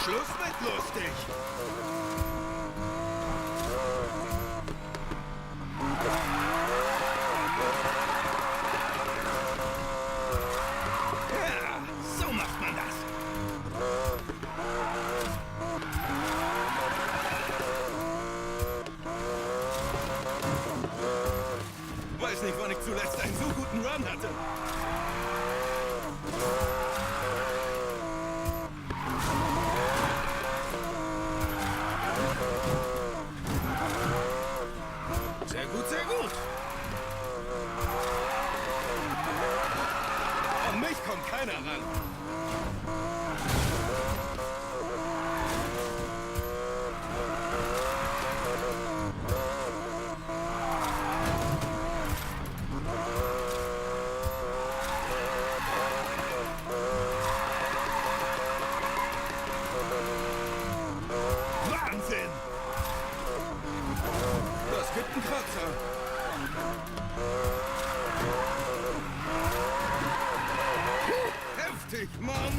Schluss mit lustig. Ja, so macht man das. Weiß nicht, wann ich zuletzt einen so guten Run hatte. Sehr gut, sehr gut. An mich kommt keiner ran. Wahnsinn! Das gibt einen Kratzer. Heftig, Mann!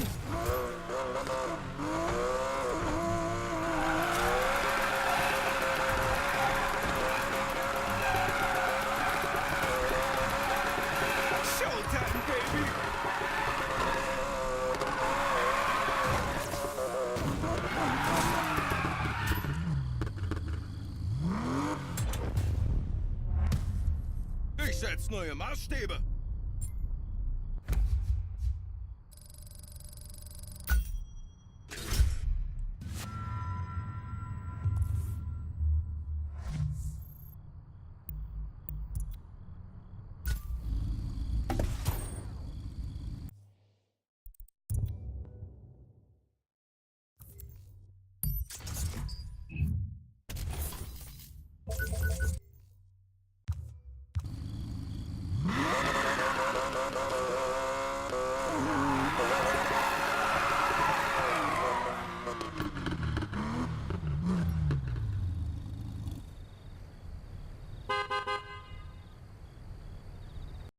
Showtime, Baby! Ich setz neue Maßstäbe.